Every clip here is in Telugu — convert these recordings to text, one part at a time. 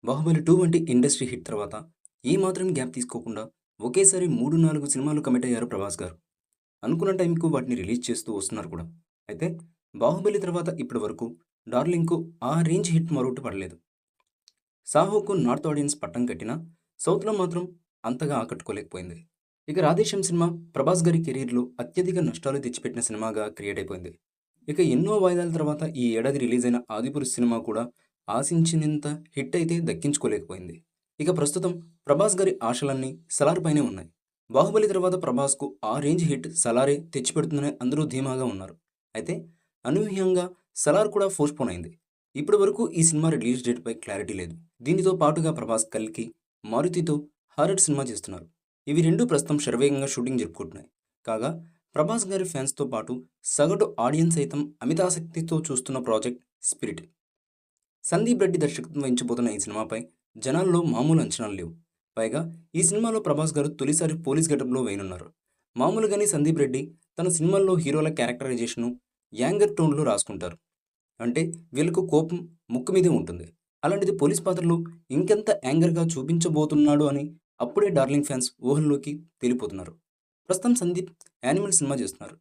'బాహుబలి 2' వంటి ఇండస్ట్రీ హిట్ తర్వాత ఏ మాత్రం గ్యాప్ తీసుకోకుండా ఒకేసారి 3, 4 సినిమాలు కమిట్ అయ్యారు ప్రభాస్ గారు. అనుకున్న టైంకు వాటిని రిలీజ్ చేస్తూ వస్తున్నారు కూడా. అయితే 'బాహుబలి' తర్వాత ఇప్పటి వరకు 'డార్లింగ్'కు ఆ రేంజ్ హిట్ మరొకటి పడలేదు. 'సాహో'కు నార్త్ ఆడియన్స్ పట్టం కట్టినా సౌత్‌లో మాత్రం అంతగా ఆకట్టుకోలేకపోయింది. ఇక 'రాధేశ్యామ్' సినిమా ప్రభాస్ గారి కెరీర్‌లో అత్యధిక నష్టాలు తెచ్చిపెట్టిన సినిమాగా క్రియేట్ అయిపోయింది. ఇక ఎన్నో వాయిదాల తర్వాత ఈ ఏడాది రిలీజ్ అయిన 'ఆదిపురుష్' సినిమా కూడా ఆశించినంత హిట్ అయితే దక్కించుకోలేకపోయింది. ఇక ప్రస్తుతం ప్రభాస్ గారి ఆశలన్నీ 'సలార్' పైనే ఉన్నాయి. 'బాహుబలి' తర్వాత ప్రభాస్‌కు ఆ రేంజ్ హిట్ 'సలారే' తెచ్చిపెడుతుందని అందరూ ధీమాగా ఉన్నారు. అయితే అనూహ్యంగా 'సలార్' కూడా పోస్ట్‌పోన్ అయింది. ఇప్పటి వరకు ఈ సినిమా రిలీజ్ డేట్‌పై క్లారిటీ లేదు. దీనితో పాటుగా ప్రభాస్ 'కల్కి', 'మారుతి'తో హారర్ సినిమా చేస్తున్నారు. ఇవి రెండూ ప్రస్తుతం శరవేగంగా షూటింగ్ జరుపుకుంటున్నాయి. కాగా ప్రభాస్ గారి ఫ్యాన్స్‌తో పాటు సగటు ఆడియన్స్ సైతం అమితాసక్తితో చూస్తున్న ప్రాజెక్ట్ 'స్పిరిట్'. సందీప్ రెడ్డి దర్శకత్వం వహించబోతున్న ఈ సినిమాపై జనాల్లో మామూలు అంచనాలు లేవు. పైగా ఈ సినిమాలో ప్రభాస్ గారు తొలిసారి పోలీస్ గెటప్‌లో వేయనున్నారు. మామూలుగానే సందీప్ రెడ్డి తన సినిమాల్లో హీరోల క్యారెక్టరైజేషన్‌ను యాంగర్ టోన్‌లో రాసుకుంటారు. అంటే వీళ్ళకు కోపం ముక్కు మీదే ఉంటుంది. అలాంటిది పోలీస్ పాత్రలో ఇంకెంత యాంగర్‌గా చూపించబోతున్నాడు అని అప్పుడే డార్లింగ్ ఫ్యాన్స్ ఊహల్లోకి తేలిపోతున్నారు. ప్రస్తుతం సందీప్ యానిమల్ సినిమా చేస్తున్నారు.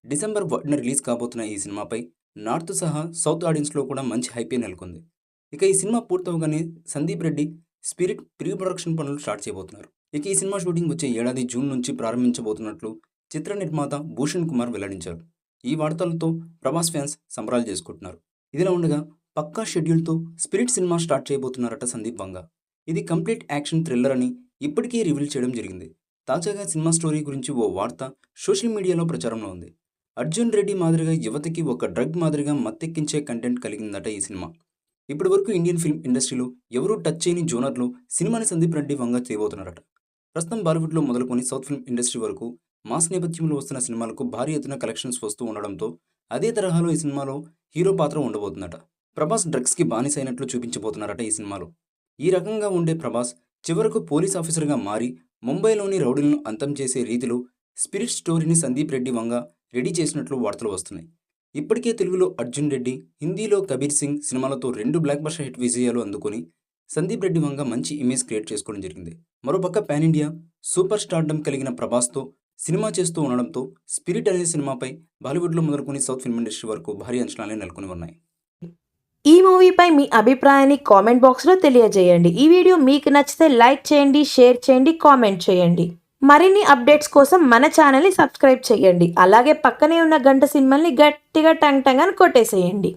డిసెంబర్ 1న రిలీజ్ కాబోతున్న ఈ సినిమాపై నార్త్ సహా సౌత్ ఆడియన్స్‌లో కూడా మంచి హైపే నెలకొంది. ఇక ఈ సినిమా పూర్తవగానే Sandeep Reddy 'Spirit' pre production పనులు స్టార్ట్ చేయబోతున్నారు. ఇక ఈ సినిమా షూటింగ్ వచ్చే ఏడాది జూన్ నుంచి ప్రారంభించబోతున్నట్లు చిత్ర నిర్మాత భూషణ్ కుమార్ వెల్లడించారు. ఈ వార్తలతో ప్రభాస్ ఫ్యాన్స్ సంబరాలు చేసుకుంటున్నారు. ఇదిలా ఉండగా పక్కా షెడ్యూల్‌తో 'స్పిరిట్' సినిమా స్టార్ట్ చేయబోతున్నారట సందీప్ వంగ. ఇది కంప్లీట్ యాక్షన్ థ్రిల్లర్ అని ఇప్పటికే రివీల్ చేయడం జరిగింది. తాజాగా సినిమా స్టోరీ గురించి ఓ వార్త సోషల్ మీడియాలో ప్రచారంలో ఉంది. అర్జున్ రెడ్డి మాదిరిగా యువతకి ఒక డ్రగ్ మాదిరిగా మత్తెక్కించే కంటెంట్ కలిగిందట ఈ సినిమా. ఇప్పటివరకు ఇండియన్ ఫిల్మ్ ఇండస్ట్రీలో ఎవరూ టచ్ చేయని జోనర్లో సినిమాని సందీప్ రెడ్డి వంగ చేయబోతున్నారట. ప్రస్తుతం బాలీవుడ్లో మొదలుకొని సౌత్ ఫిల్మ్ ఇండస్ట్రీ వరకు మాస్ నేపథ్యంలో వస్తున్న సినిమాలకు భారీ ఎత్తున కలెక్షన్స్ వస్తూ ఉండడంతో అదే తరహాలో ఈ సినిమాలో హీరో పాత్ర ఉండబోతుందట. ప్రభాస్ డ్రగ్స్‌కి బానిస అయినట్లు చూపించబోతున్నారట ఈ సినిమాలో. ఈ రకంగా ఉండే ప్రభాస్ చివరకు పోలీస్ ఆఫీసర్‌గా మారి ముంబైలోని రౌడీలను అంతం చేసే రీతిలో 'స్పిరిట్' స్టోరీని సందీప్ రెడ్డి వంగ రెడీ చేసినట్లు వార్తలు వస్తున్నాయి. ఇప్పటికే తెలుగులో అర్జున్ రెడ్డి, హిందీలో కబీర్ సింగ్ సినిమాలతో 2 బ్లాక్ బస్టర్ హిట్ విజయాలు అందుకొని సందీప్ రెడ్డి వంగ మంచి ఇమేజ్ క్రియేట్ చేసుకోవడం జరిగింది. మరోపక్క పాన్ ఇండియా సూపర్ స్టార్డమ్ కలిగిన ప్రభాస్‌తో సినిమా చేస్తూ ఉండడంతో 'స్పిరిట్' అనే సినిమాపై బాలీవుడ్లో మొదలుకొని సౌత్ ఫిల్మ్ ఇండస్ట్రీ వరకు భారీ అంచనాలే నెలకొని ఉన్నాయి. ఈ మూవీపై మీ అభిప్రాయాన్ని కామెంట్ బాక్స్లో తెలియజేయండి. ఈ వీడియో మీకు నచ్చితే లైక్ చేయండి, షేర్ చేయండి, కామెంట్ చేయండి. మరిన్ని అప్డేట్స్ కోసం మన ఛానల్ని సబ్స్క్రైబ్ చేయండి. అలాగే పక్కనే ఉన్న గంట సింబల్ని గట్టిగా టంగ్ టంగ్ అని కొట్టేసేయండి.